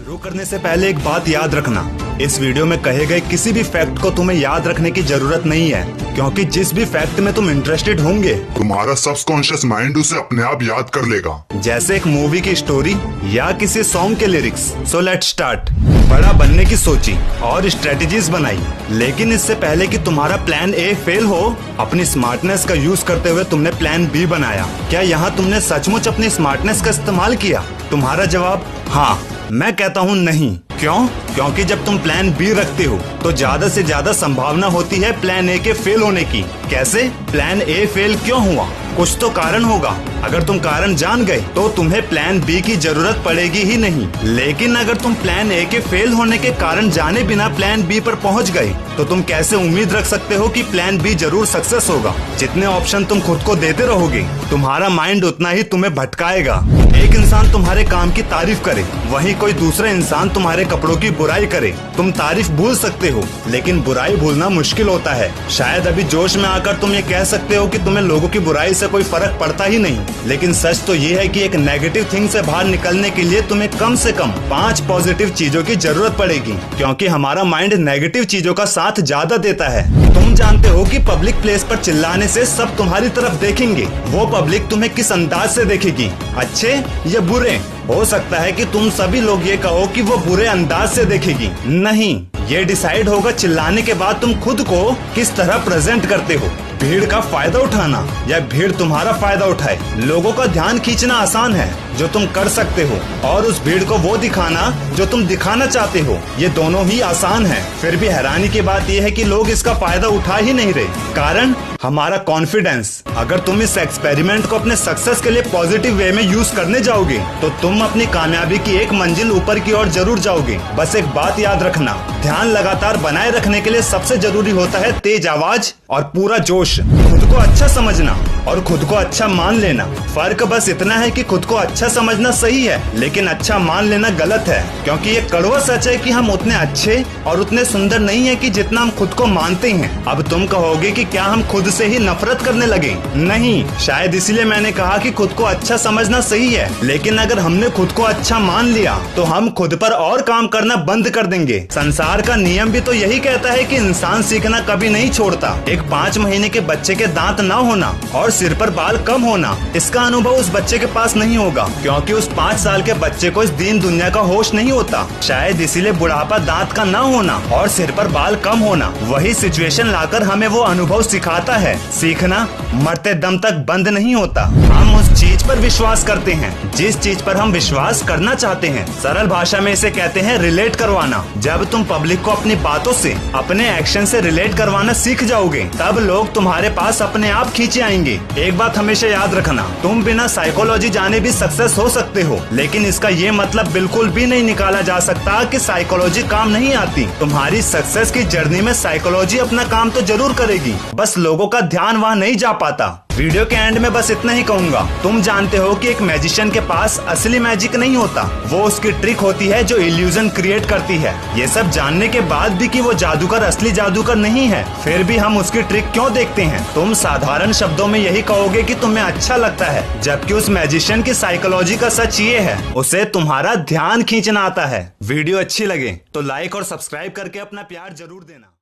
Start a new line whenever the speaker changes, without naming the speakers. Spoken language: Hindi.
शुरू करने से पहले एक बात याद रखना, इस वीडियो में कहे गए किसी भी फैक्ट को तुम्हें याद रखने की जरूरत नहीं है, क्योंकि जिस भी फैक्ट में तुम इंटरेस्टेड होंगे
तुम्हारा सबकॉन्शियस माइंड उसे अपने आप याद कर लेगा,
जैसे एक मूवी की स्टोरी या किसी सॉन्ग के लिरिक्स। So let's start. बड़ा बनने की सोची और स्ट्रेटेजीज बनाई, लेकिन इससे पहले कि तुम्हारा प्लान ए फेल हो, अपनी स्मार्टनेस का यूज करते हुए तुमने प्लान बी बनाया। क्या यहाँ तुमने सचमुच अपनी स्मार्टनेस का इस्तेमाल किया? तुम्हारा जवाब हाँ। मैं कहता हूँ नहीं। क्यों? क्योंकि जब तुम प्लान बी रखते हो तो ज्यादा से ज्यादा संभावना होती है प्लान ए के फेल होने की। कैसे? प्लान ए फेल क्यों हुआ? कुछ तो कारण होगा। अगर तुम कारण जान गए तो तुम्हें प्लान बी की जरूरत पड़ेगी ही नहीं। लेकिन अगर तुम प्लान ए के फेल होने के कारण जाने बिना प्लान बी पर पहुंच गए तो तुम कैसे उम्मीद रख सकते हो कि प्लान बी जरूर सक्सेस होगा? जितने ऑप्शन तुम खुद को देते रहोगे, तुम्हारा माइंड उतना ही तुम्हें भटकाएगा। एक इंसान तुम्हारे काम की तारीफ करे, वहीं कोई दूसरा इंसान तुम्हारे कपड़ों की बुराई करे। तुम तारीफ भूल सकते हो, लेकिन बुराई भूलना मुश्किल होता है। शायद अभी जोश में आकर तुम ये कह सकते हो कि तुम्हें लोगों की बुराई से कोई फर्क पड़ता ही नहीं, लेकिन सच तो ये है कि एक नेगेटिव थिंग से बाहर निकलने के लिए तुम्हें कम से कम 5 पॉजिटिव चीजों की जरूरत पड़ेगी, क्योंकि हमारा माइंड नेगेटिव चीजों का साथ ज्यादा देता है। तुम जानते हो कि पब्लिक प्लेस पर चिल्लाने से सब तुम्हारी तरफ देखेंगे। वो पब्लिक तुम्हें किस अंदाज से देखेगी, अच्छे या बुरे? हो सकता है कि तुम सभी लोग ये कहो कि वो बुरे अंदाज से देखेगी। नहीं, ये डिसाइड होगा चिल्लाने के बाद तुम खुद को किस तरह प्रेजेंट करते हो। भीड़ का फायदा उठाना या भीड़ तुम्हारा फायदा उठाए। लोगों का ध्यान खींचना आसान है जो तुम कर सकते हो, और उस भीड़ को वो दिखाना जो तुम दिखाना चाहते हो, ये दोनों ही आसान है। फिर भी हैरानी की बात यह है कि लोग इसका फायदा उठा ही नहीं रहे। कारण हमारा कॉन्फिडेंस। अगर तुम इस एक्सपेरिमेंट को अपने सक्सेस के लिए पॉजिटिव वे में यूज करने जाओगे तो तुम अपनी कामयाबी की एक मंजिल ऊपर की ओर जरूर जाओगे। बस एक बात याद रखना, ध्यान लगातार बनाए रखने के लिए सबसे जरूरी होता है तेज आवाज और पूरा जोश। खुद को अच्छा समझना और खुद को अच्छा मान लेना। फर्क बस इतना है कि खुद को अच्छा समझना सही है, लेकिन अच्छा मान लेना गलत है, क्योंकि ये कड़वा सच है कि हम उतने अच्छे और उतने सुंदर नहीं है कि जितना हम खुद को मानते हैं। अब तुम कहोगे कि क्या हम खुद से ही नफरत करने लगे? नहीं, शायद इसीलिए मैंने कहा कि खुद को अच्छा समझना सही है, लेकिन अगर हमने खुद को अच्छा मान लिया तो हम खुद पर और काम करना बंद कर देंगे। संसार का नियम भी तो यही कहता है कि इंसान सीखना कभी नहीं छोड़ता। एक 5 महीने के बच्चे के दांत न होना और सिर पर बाल कम होना, इसका अनुभव उस बच्चे के पास नहीं होगा, क्योंकि उस 5 साल के बच्चे को इस दीन दुनिया का होश नहीं होता। शायद इसीलिए बुढ़ापा दांत का न होना और सिर पर बाल कम होना, वही सिचुएशन लाकर हमें वो अनुभव सिखाता है। सीखना मरते दम तक बंद नहीं होता। हम उस चीज पर विश्वास करते हैं जिस चीज पर हम विश्वास करना चाहते हैं। सरल भाषा में इसे कहते हैं रिलेट करवाना। जब तुम पब्लिक को अपनी बातों से, अपने एक्शन से रिलेट करवाना सीख जाओगे, तब लोग तुम्हारे पास अपने आप खींचे आएंगे। एक बात हमेशा याद रखना, तुम बिना साइकोलॉजी जाने भी सक्सेस हो सकते हो, लेकिन इसका ये मतलब बिल्कुल भी नहीं निकाला जा सकता कि साइकोलॉजी काम नहीं आती। तुम्हारी सक्सेस की जर्नी में साइकोलॉजी अपना काम तो जरूर करेगी, बस लोगों का ध्यान वहाँ नहीं जा पाता। वीडियो के एंड में बस इतना ही कहूंगा, तुम जानते हो कि एक मैजिशियन के पास असली मैजिक नहीं होता, वो उसकी ट्रिक होती है जो इल्यूजन क्रिएट करती है। ये सब जानने के बाद भी कि वो जादूगर असली जादूगर नहीं है, फिर भी हम उसकी ट्रिक क्यों देखते हैं? तुम साधारण शब्दों में यही कहोगे कि तुम्हें अच्छा लगता है, जबकि उस मैजिशियन की साइकोलॉजी का सच ये है, उसे तुम्हारा ध्यान खींचना आता है। वीडियो अच्छी लगे तो लाइक और सब्सक्राइब करके अपना प्यार जरूर देना।